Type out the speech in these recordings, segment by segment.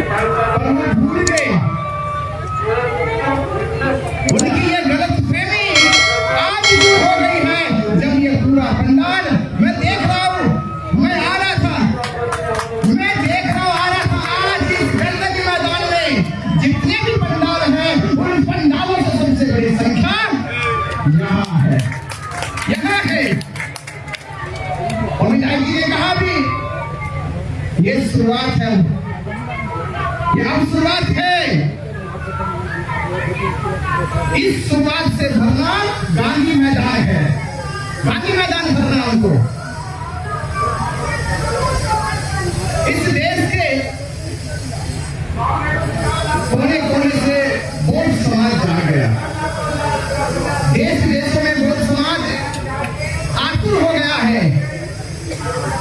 और वो भूल गए। उनकी ये गलतफहमी आज दूर हो गई है। जब ये पूरा पंडाल मैं देख रहा हूँ, मैं आ रहा था, मैं देख रहा हूँ, आ रहा था। आज इस गंदगी मैदान में जितने भी पंडाल हैं, उन पंडालों से सबसे बड़ी संख्या यहाँ है, यहाँ है। और विधायक जी ने कहा भी ये शुरुआत है, ये अब शुरुआत है। इस शुरुआत से भरना गांधी मैदान है, गांधी मैदान भरना उनको। इस देश के कोने कोने से बौद्ध समाज जा गया। देश विदेशों में बौद्ध समाज आतुर हो गया है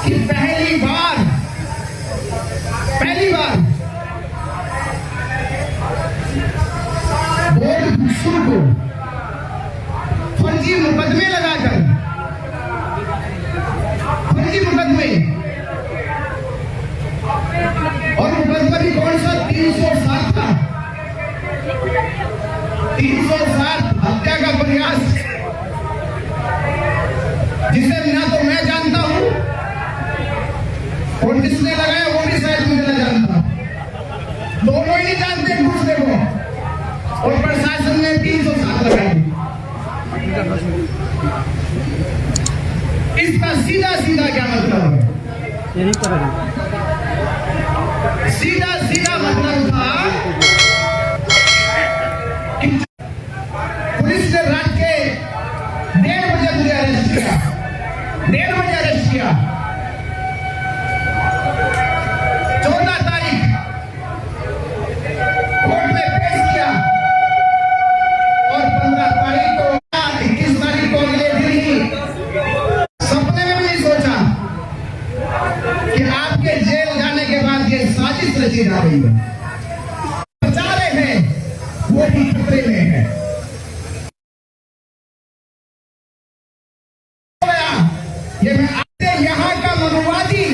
कि पहली बार बौद्ध भिक्षु को फर्जी मुकदमे लगाकर, फर्जी मुकदमे, और मुकदमा भी कौन सा? 307 था, 307 हत्या का प्रयास, जिसे ना तो मैं जानता हूं और जिसने लगाया वो भी शायद मुझे न जानता। दोनों ही नहीं जानते एक दूसरे को, और प्रशासन ने 307 लगाई। इसका सीधा सीधा क्या मतलब है? सीधा सीधा मतलब था कि पुलिस ने रात के 1:30 बजे मुझे अरेस्ट किया, 1:30 बजे अरेस्ट किया। 14 तारीख कोर्ट में पेश किया, और 15 तारीख को, 21 तारीख को अगले दिन ही, सपने में भी नहीं सोचा कि आपके जेल जाने के बाद ये साजिश रची जा रही है। बचा रहे हैं, वो भी खतरे में है। ये मैं आपसे यहाँ का मनुवादी,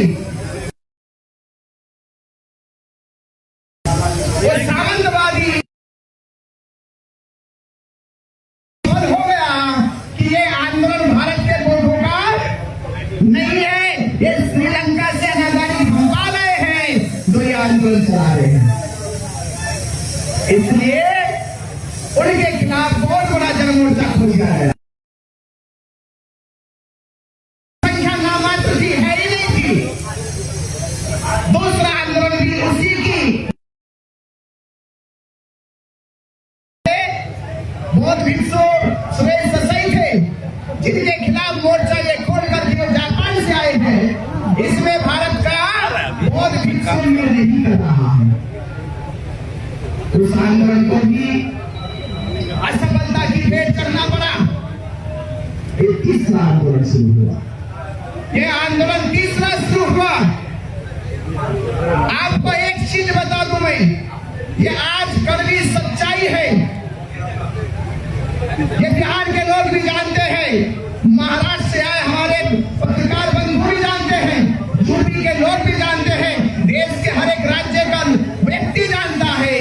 वो सामंतवादी हो गया कि ये आंदोलन भारत के लोगों का नहीं है, ये श्रीलंका से आजादी भंगा रहे हैं, जो ये आंदोलन चला रहे हैं। इसलिए उनके खिलाफ बहुत बड़ा जनमोर्चा खुल गया है। संख्या नामात्र थी, है ही नहीं थी। दूसरा आंदोलन भी उसी की, बौद्ध भिक्षु सुरेश ससाई थे, जिनके खिलाफ मोर्चा ये खोल करके जापान से आए हैं। इसमें भारत का बौद्ध भिक्षु नहीं कर रहा है। उस आंदोलन को भी असफलता की भेंट करना पड़ा। ये तीसरा आंदोलन शुरू हुआ, ये आंदोलन तीसरा शुरू हुआ। आपको एक चीज बता दूं मैं, ये आज कड़वी सच्चाई है। ये बिहार के लोग भी जानते हैं, महाराष्ट्र से आए हमारे पत्रकार बंधु भी जानते हैं, यूपी के लोग भी जानते हैं, देश के हर एक राज्य का व्यक्ति जानता है।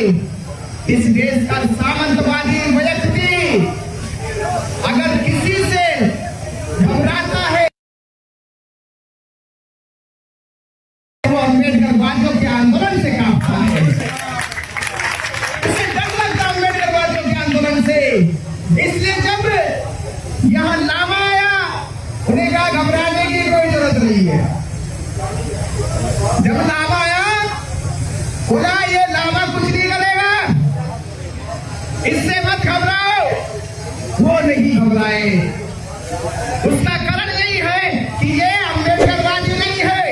इस देश का सामंतवादी व्यक्ति अगर किसी से घबराता है, वो अम्बेडकरवादियों के आंदोलन से कांपता है। इसे डर लगता अम्बेडकरवादियों के आंदोलन से। इसलिए जब यहाँ लामा आया, उन्हें कहा घबराने की कोई जरूरत नहीं है। जब लामा आया, बोला ये लामा कुछ नहीं करेगा, इससे मत घबराओ। वो नहीं घबराए। उसका कारण यही है कि ये अम्बेडकरवादी नहीं है,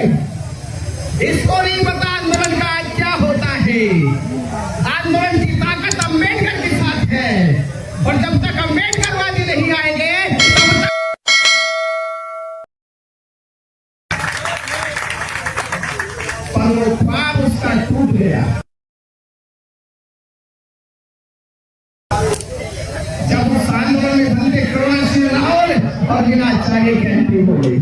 इसको नहीं पता आंदोलन का आज क्या होता है। आंदोलन की ताकत अम्बेडकर के साथ है, और जब तक अम्बेडकरवादी नहीं आएंगे तब तक पर वो ख्वाब उसका टूट गया। जब उस आंदोलन में बंदे कोरोना से लाहौर और बिना चाहिए की एंट्री हो गई।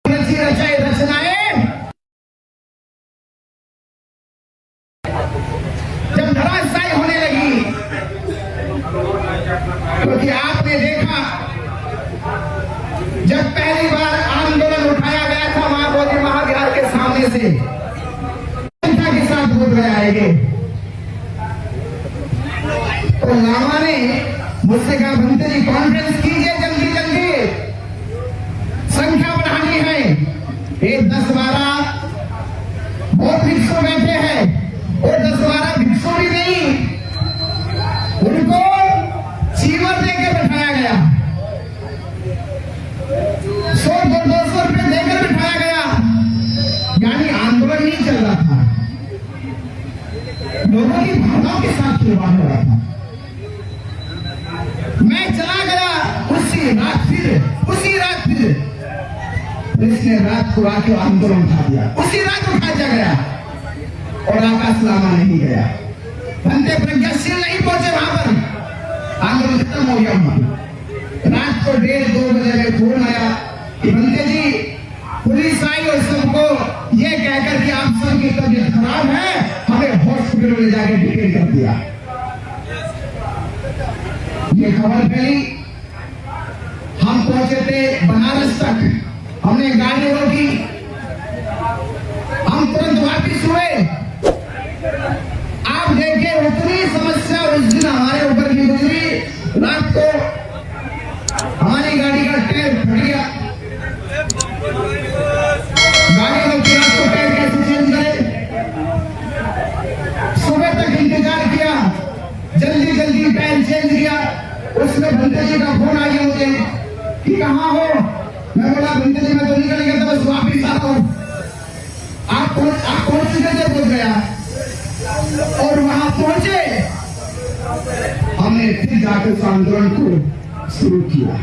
रचनाएं क्योंकि आपने देखा जब पहली बार आंदोलन उठाया गया था महाबोधि महाविहार के सामने से, संख्या के साथ वोट लगाएंगे, तो लामा ने मुझसे कहा भंते जी कॉन्फ्रेंस कीजिए जल्दी जल्दी, संख्या बढ़ानी है। ये 10-12 बहुत भिक्षु बैठे हैं, और 10-12 भिक्षु भी नहीं, उनको चीवर देकर बैठाया गया, 100-200 रुपए देकर बैठाया गया, यानी आंदोलन नहीं चल रहा था, लोगों की भावनाओं के साथ खिलवाड़ हो रहा था। मैं चला गया उसी रात फिर इसने रात को आके आंदोलन उठा दिया, उसी रात उठा दिया गया, और आकाश लामा नहीं गया, बंदे प्रज्ञाशील नहीं पहुंचे वहां पर, आंदोलन खत्म हो गया वहां। रात को 1:30-2 बजे में फोन आया कि बंदे जी पुलिस आई और सबको ये कहकर कि आप सबकी तबीयत खराब है, हमें हॉस्पिटल में जाके डिटेन कर दिया। ये खबर फैली, हम पहुंचे थे बनारस तक, हमने गाड़ी रोकी, हम तुरंत वापिस हुए। आप देखिए उतनी समस्या उस दिन हमारे ऊपर भी गुजरी, रात को हमारी गाड़ी का टायर फट गया, गाड़ी में रात को टायर कैसे चेंज करें, सुबह तक इंतजार किया, जल्दी टायर चेंज किया, उसमें भंते जी का फोन आ गया मुझे कि कहाँ हो, मैं बोला भंते जी मैं तो निकल गया था, बस वापिस आ रहा हूँ। आप पहुंच चुके थे, पहुंच गया, और वहां पहुंचे, हमने फिर जाकर उस आंदोलन को शुरू किया,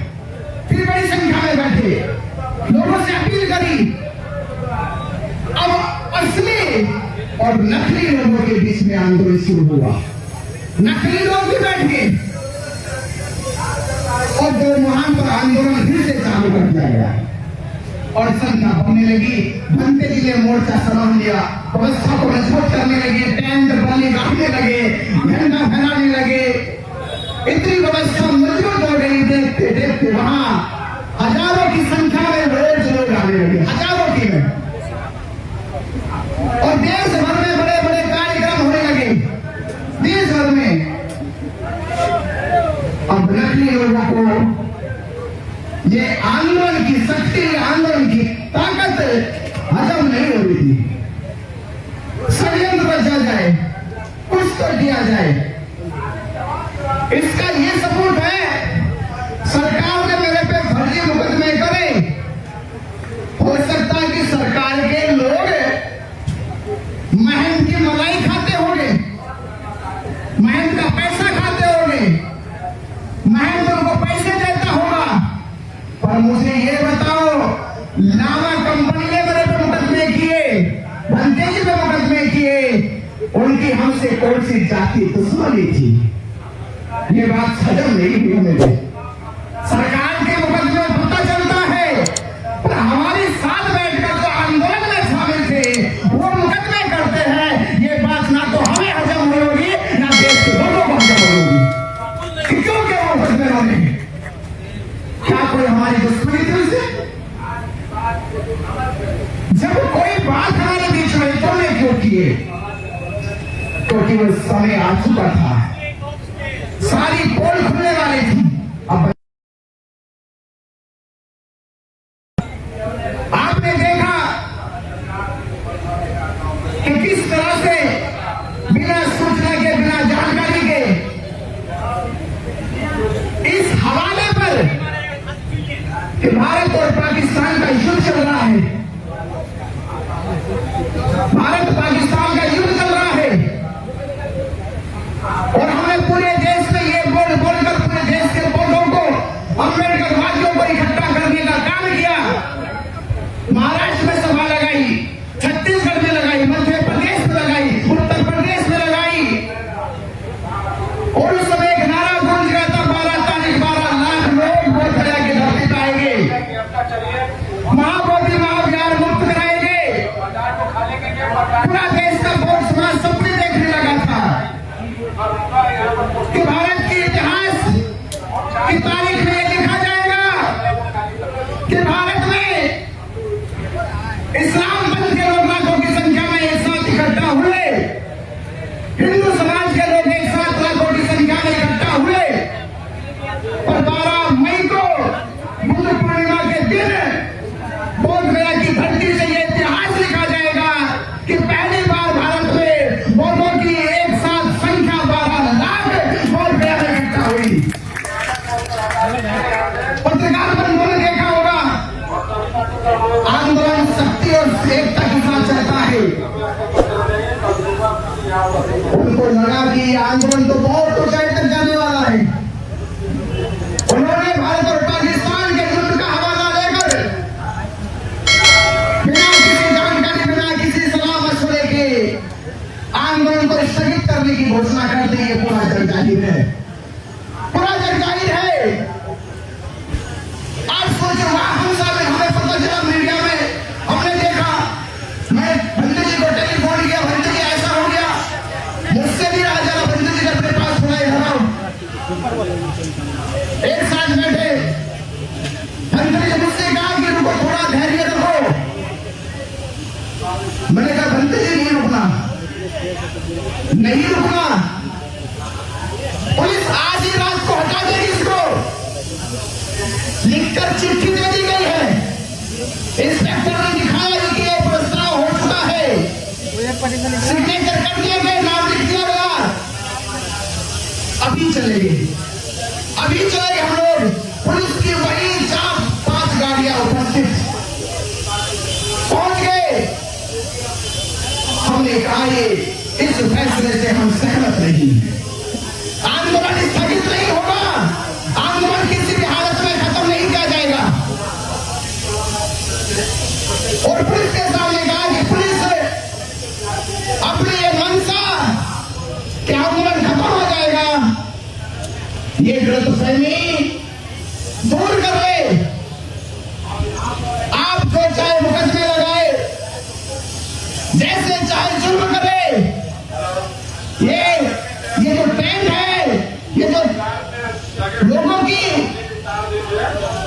फिर बड़ी संख्या में बैठे, लोगों से अपील करी। अब असली और नकली लोगों के बीच में आंदोलन शुरू हुआ, नकली लोग भी बैठ गए, और दोरमुहान पर आंदोलन फिर से चालू कर दिया गया, और संख्या बढ़ने लगी। भंते जी ने मोर्चा संभाल लिया, व्यवस्था को मजबूत करने लगे, टेंट बल्ली रखने लगे, झंडा फहराने लगे, इतनी व्यवस्था मजबूत हो गई। देखते देखते वहां हजारों की संख्या में रोज लोग आने लगे, हजारों की में, और देश भर में बड़े बड़े कार्यक्रम होने लगे, देश भर में। अब नकली लोगों को ये आंदोलन की शक्ति, आंदोलन की ताकत हजम नहीं हो रही थी। षड्यंत्र बचा जाए, कुछ तो किया जाए, इसका ये सबूत है, सरकार ने मेरे पे फर्जी मुकदमे करे, हो सकता है कि सरकार के लोग महंत की मलाई खाते होंगे, महंत का पैसा खाते होंगे, महंत उनको पैसे देता होगा, पर मुझे ये बताओ, लामा कंपनी ने मेरे पे मुकदमे किए, भंते जी पे मुकदमे किए, उनकी हमसे कौन सी जाति दुश्मनी थी, ये बात हजम नहीं हुई मुझे। सरकार के मुकदमे पता चलता है, पर हमारे साथ बैठकर जो आंदोलन में शामिल थे वो मुकदमे करते हैं, ये बात ना तो हमें हजम होगी, ना देश के लोगों को हजम होगी। क्यों क्या वो मुकदमे होने, क्या कोई हमारी दुश्मनी थी उनसे? जब कोई बात हमारे बीच में तुमने क्यों किए? क्योंकि वो समय आ चुका था, सारी पोल खुलने वाली थी। अब आपने देखा कि किस तरह से बिना सूचना के, बिना जानकारी के, इस हवाले पर कि भारत और पाकिस्तान का युद्ध चल रहा है, भारत पाकिस्तान का युद्ध चल रहा है, और हमने पूरे देश में ये बोलकर पूरे देश के लोगों को, अम्बेडकरवादियों को इकट्ठा करने का काम किया। महाराष्ट्र में सभा लगाई, छत्तीसगढ़ में लगाई, मध्य प्रदेश में लगाई, उत्तर प्रदेश में लगाई, और उस समय एक नारा गूंज गया था, 12 तारीख 12 लाख लोग बोध गया की धरती पे आएंगे। दिन बोध गया की धरती से ये इतिहास लिखा जाएगा कि पहली बार भारत में बौद्धों की एक साथ संख्या 12 लाख बोध गया में इकट्ठा हुई। पत्रकार बंधुओं ने देखा होगा, आंदोलन शक्ति और एकता के साथ चलता है। उनको लगा कि ये आंदोलन तो बहुत ऊंचाई तक जाने वाला है। उन्होंने भारत और पाकिस्तान के युद्ध का हवाला लेकर बिना किसी जानकारी, बिना किसी सलाह मशवरे के आंदोलन को स्थगित करने की घोषणा कर दी। ये पूरा जग जाहिर है, पूरा जग जाहिर है। आज सोचो, हमसा में हमें पता चला, मीडिया में हमने देखा, मैं भंते जी को टेलीफोन किया, भंते जी ऐसा हो गया, मुझसे भी रहा जरा, भंते जी अपने पास सुनाई धरा, एक साथ बैठे। भंते जी मुझसे कहा कि रुको, थोड़ा धैर्य रखो। मैंने कहा भंते जी नहीं रुकना, नहीं रुकना, पुलिस आज ही रात को हटा देगी। इसको लिखकर चिट्ठी दे दी गई है, इंस्पेक्टर ने दिखाया कि ये प्रस्ताव हो चुका है, सिग्नेचर कर दिए गए, नाम लिख दिया गया। अभी चलेंगे, अभी चलेंगे हम लोग। पुलिस की वही 4-5 गाड़ियां उपस्थित पहुंच गए। हमने कहा ये इस फैसले से हम सहमत नहीं, आंदोलन स्थगित नहीं होगा, आंदोलन किसी भी हालत में खत्म नहीं किया जाएगा। और पुलिस के सामने कहा कि पुलिस अपनी ये मंशा कि आंदोलन खत्म हो जाएगा, ये गलतफहमी दूर कर ले। आप जो चाहे मुकदमे लगाए, जैसे चाहे जुल्म करे, ये जो ट्रेंड है, ये जो लोगों की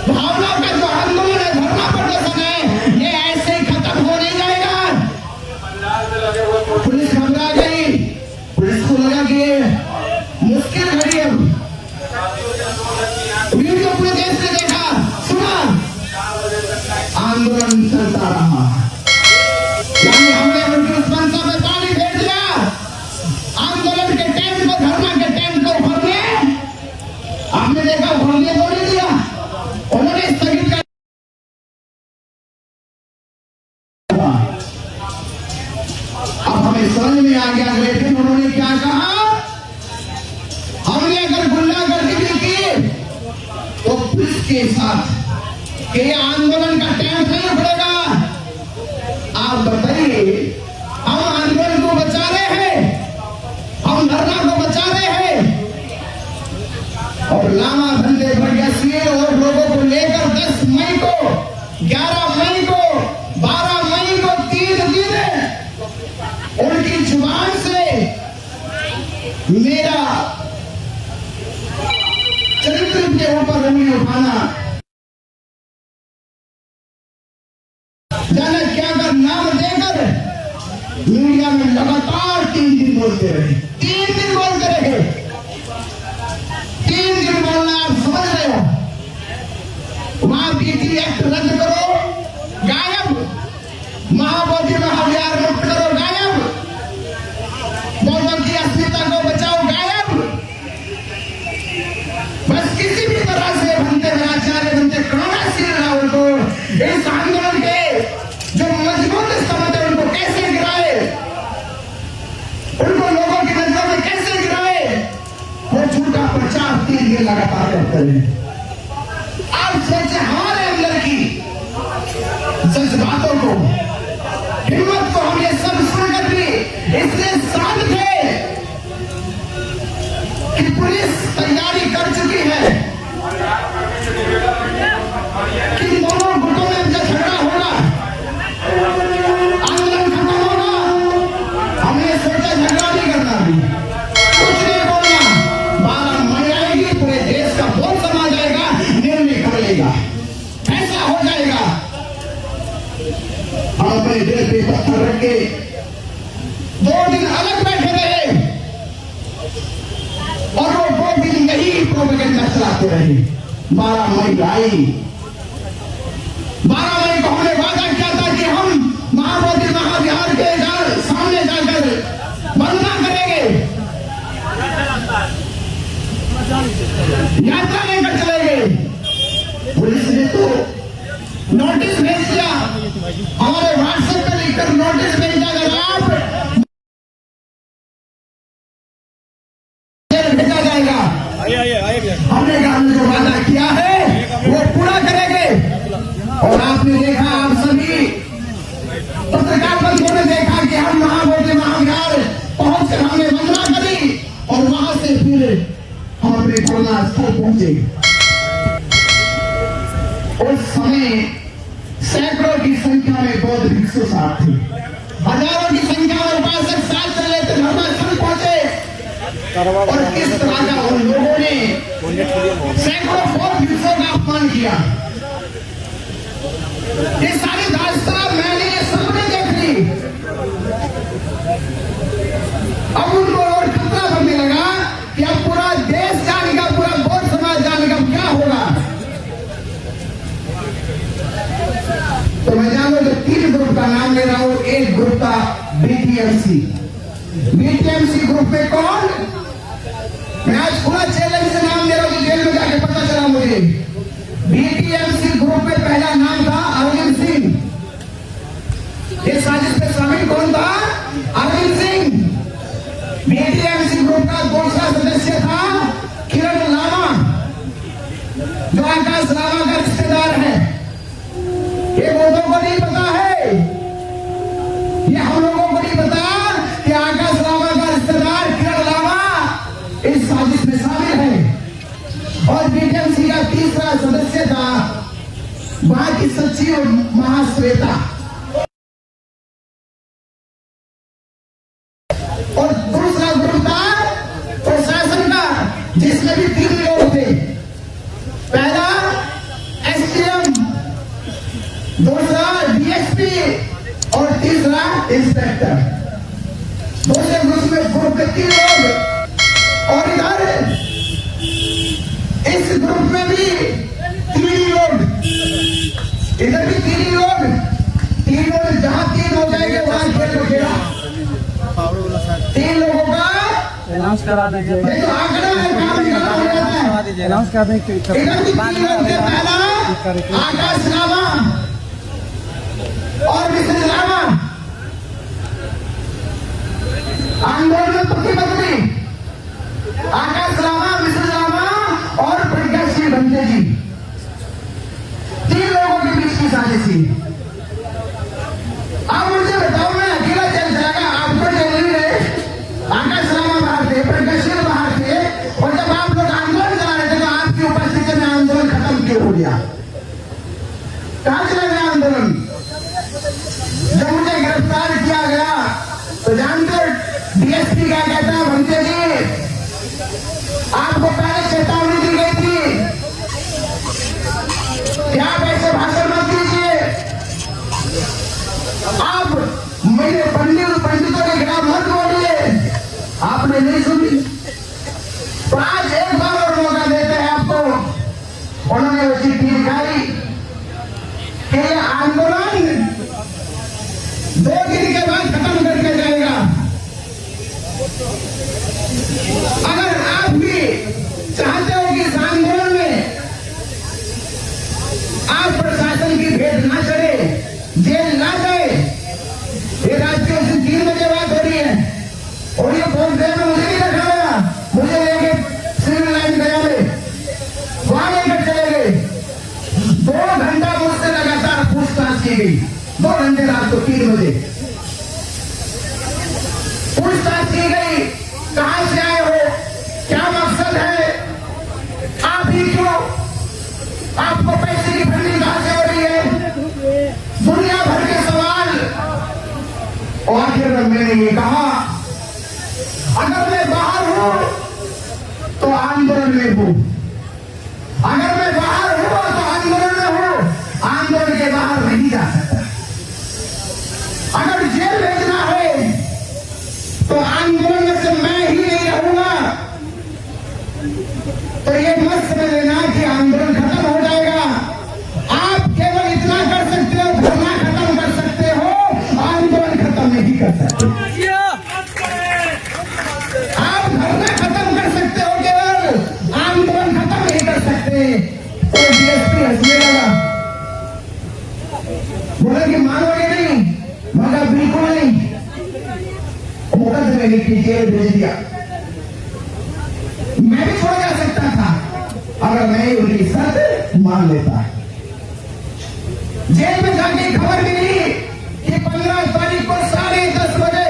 भावना का जो आंदोलन है, धरना प्रदर्शन है, ये ऐसे ही खत्म हो नहीं जाएगा। पुलिस घबरा गई, पुलिस को लगा कि मुश्किल घड़ी है। वीडियो पूरे देश ने देखा, सुना, आंदोलन चलता रहा, यानी हमने उनकी उस मंशा में पानी फेर दिया। आंदोलन के टेंट को, धरना के टेंट को उभरने, आपने देखा, उभरने को नहीं दिया, उन्होंने स्थगित कर। अब हमें समझ में आ गया, लेकिन उन्होंने क्या कहा, हमने अगर गुंडागर्दी भी की तो पुलिस के साथ कि ये आंदोलन का टेंट नहीं उभरेगा। आप बताइए, हम आंदोलन को बचा रहे हैं, हम धरना को बचा रहे हैं, और लामा धंधे भगत और लोगों को लेकर 10 मई को, 11 मई को, 12 मई को 3 दिन उनकी जुबान से मेरा चरित्र के ऊपर उंगली उठाना, जाने क्या कर नाम देकर मीडिया में लगातार 3 दिन बोलते रहे, 3 दिन बोलते रहे। 3 दिन बोलना, आप समझ रहे हो। वहां पीटी एक्ट रद्द करो, गायब। महाबोधि महाविहार मुक्त करो, गायब। बौद्धों की अस्मिता को बचाओ, गायब। बस किसी भी तरह से भंते आचार्य, भंते करुणाशील रावल को इस आंदोलन के जो मजबूत स्तंभ है उनको कैसे गिराए, उनको लोगों की नजरों में कैसे गिराए, वो झूठा प्रचार 3 दिन लगातार करते रहे। आप सोचे हमारे अंदर की जज्बातों को, हिम्मत को, हम ये सब सुनकर भी इसलिए शांत थे कि पुलिस तैयारी कर चुकी है कि दोनों गुटों में जो झगड़ा होगा, आंदोलन खत्म होगा। हमने सोचा झगड़ा नहीं करना, भी कुछ नहीं बोलना, 12 मई आएगी, पूरे देश का बोल समा जाएगा, निर्णय कर लेगा, ऐसा हो जाएगा। हम अपने दिल पे पत्थर रख के 2 दिन अलग बैठे रहे, और वो 2 दिन यही प्रोपेगेंडा चलाते रहे। 12 मई आई, 12 मई को हमने वादा किया था कि हम महाबोधि महाविहार के सामने जाकर वंदना करेंगे, यात्रा लेकर चलेंगे। पुलिस ने तो नोटिस भेज दिया, हमारे व्हाट्सएप पर लिखकर नोटिस भेजा, अगर आप भेजा जाएगा। हमने कहा हमने जो वादा किया है वो पूरा करेंगे। और आपने देखा, आप सभी पत्रकार बंधुओं ने देखा कि हम महाबोधि महाविहार पहुंचकर हमने वंदना करी और वहां से फिर हम अपने धरना स्थल पहुंचे। उस समय सैकड़ों की संख्या में बौद्ध भिक्षु साथ थे, हजारों की संख्या में उपासक साथ चले थे, धरना स्थल पहुंचे। और किस तरह का उन लोगों ने सैकड़ों बौद्ध भिक्षुओं का अपमान किया, ये सारी दास्तान मैंने ये सबने देख ली। अब उनको और खतरा बनने लगा कि अब पूरा देश जानेगा, पूरा बौद्ध समाज जानेगा क्या होगा। तो मैं जानू तो 3 ग्रुप का नाम ले रहा हूं। एक ग्रुप था बीटीएमसी। बीटीएमसी ग्रुप में कौन, मैं आज पूरा चैलेंज से नाम ले रहा हूं, जेल में जाके पता चला मुझे। बीटीएमसी ग्रुप में पहला नाम था अरविंद सिंह। ये साजिश में शामिल कौन था? अरविंद सिंह। बीटीएमसी ग्रुप का दूसरा सदस्य था किरण लामा, जो आकाश लामा का रिश्तेदार है। ये बौद्धों को नहीं पता है, ये हम लोगों को नहीं पता कि आकाश लामा का रिश्तेदार किरण लामा इस साजिश में शामिल है। और बीटीएमसी का तीसरा सदस्य था वहां की सचिव महाश्वेता। और दूसरा ग्रुप था प्रशासन का, जिसमें भी 3 लोग थे। पहला एसडीएम, दूसरा डीएसपी और तीसरा इंस्पेक्टर। दूसरे ग्रुप में 3 लोग। और इधर इस ग्रुप में भी 3 लोग, इधर भी 3 लोग। 3 लोग, जहां 3 हो जाएंगे वहां खेल रुकेगा। 3 लोगों का अनाउंस करा दीजिए, ये तो आंकड़ा है, काम निकलना हो जाता है। अनाउंस कर दें। इधर भी 3 लोग थे। पहला आकाश लामा और मिसेज लामा आंदोलन में प्रतिबद्ध। आकाश लामा, मिसेज लामा और प्रज्ञाशील बंते जी, 3 लोगों के बीच की साजिश थी। अब मुझे बताओ, मैं अकेला चल जाएगा? आपको जेल नहीं रहे, आकाश लामा बाहर थे, प्रज्ञाशील बाहर थे। और जब आप लोग आंदोलन चला रहे थे तो आपकी उपस्थिति में आंदोलन खत्म क्यों हो गया? कहां चला गया आंदोलन? जब मुझे गिरफ्तार किया गया तो जानते डीएसपी क्या कहता है? भंते जी, आपको पहले चेतावनी दी गई थी कि आप ऐसे भाषण मत दीजिए। आप मेरे पंडितों के खिलाफ मत बोलिए। आपने नहीं सुनी, तो आज एक बार और मौका देते हैं आपको। उन्होंने वो चिट्ठी दिखाई कि ये आंदोलन 2 दिन के बाद खत्म करके जाएगा। अगर आप भी चाहते हो कि इस आंदोलन में आप प्रशासन की भेंट ना चढ़े, जेल ना जाए, ये रात के 3 बजे बात हो रही है। और ये बहुत देर में मुझे नहीं रखा गया, मुझे लेके सिविल लाइन गया में वहां लेकर चले गए। 2 घंटा मुझसे लगातार पूछताछ की गई। 2 घंटे रात को 3 बजे पूछताछ की गई। कहां से आए हो, क्या मकसद है, आप ही क्यों, आपको पैसे की फंडिंग कहां से हो रही है, दुनिया भर के सवाल। और आखिर में मैंने ये कहा, अगर मैं बाहर हूं तो आंदोलन में हूं, अगर मैं बाहर हूं तो आंदोलन में हूं, आंदोलन के बाहर नहीं जा सकता। अगर जेल भेजना है तो आंदोलन में से मैं ही नहीं रहूंगा। तो ये मत समझ लेना कि आंदोलन खत्म हो जाएगा। आप केवल इतना कर डीएसपी हंसने लगा, बोला कि मानोगे नहीं, मगर बिल्कुल नहीं, मुकदमे लिख के जेल भेज दिया। मैं भी छोड़ जा सकता था अगर मैं उनकी शर्त मान लेता। जेल में जाके खबर मिली कि 15 तारीख को 10:30 बजे,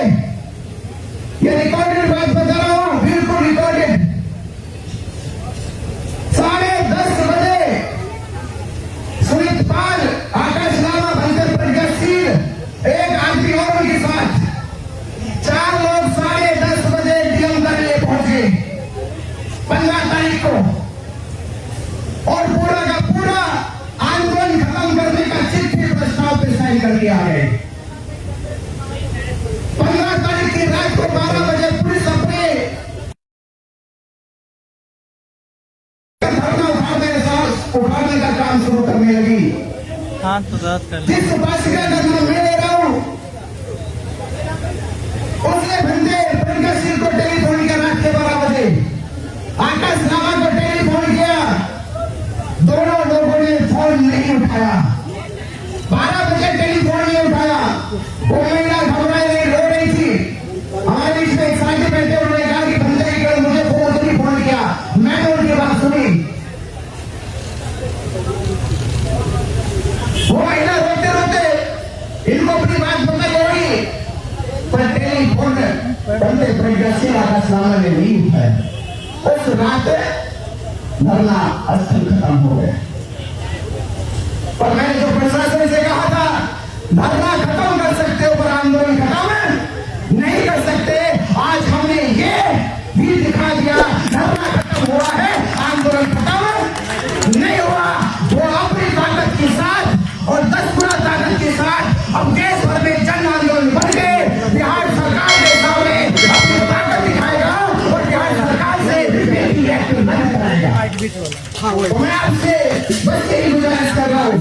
ये रिकॉर्डेड बात बता रहा हूं, बिल्कुल रिकॉर्डेड, 10:30 बजे सुमित पाल, आकाश लामा, भंजर प्रज्ञाशील, एक आदमी और उनके साथ 4 लोग 10:30 बजे डीएम कार्यालय पहुंचे 15 तारीख को, और पूरा का पूरा आंदोलन खत्म करने का चिट्ठी प्रस्ताव पे साइन कर दिया है। 15 तारीख की रात को 12 बजे पुलिस अपने धरना उठाने का काम शुरू करने लगी। हाँ तो बात कर जिस उपासिका का नाम मैं ले रहा हूं, उसने बंदे प्रज्ञाशील को टेलीफोन किया रात के 12 बजे, आकाश लामा को टेलीफोन किया, दोनों लोगों ने फोन नहीं उठाया। 12 बजे टेलीफोन नहीं उठाया, वो महिला घबराई रही, रो रही थी। हमारे बीच में एक साथी बैठे, उन्होंने कहा कि भंजरी कर मुझे फोन किया, मैंने उनकी बात सुनी। वो महिला रोते रोते इनको अपनी बात बताई होगी, पर टेलीफोन बंदे प्रज्ञाशील आकाश लामा ने नहीं उठाया। उस रात धरना स्थल खत्म हो गया। पर मैंने जो प्रशासन से कहा था धरना खत्म कर सकते हो पर आंदोलन खत्म नहीं कर सकते, आज हमने ये भी दिखा दिया, धरना खत्म हुआ है, आंदोलन खत्म नहीं हुआ। वो अपनी ताकत के साथ और 10 गुना ताकत के साथ अब देश भर में जन आंदोलन बन गए। बिहार सरकार के सामने अपनी ताकत दिखाएगा और बिहार सरकार से मैं आपसे बस यही गुजारिश कर रहा हूँ।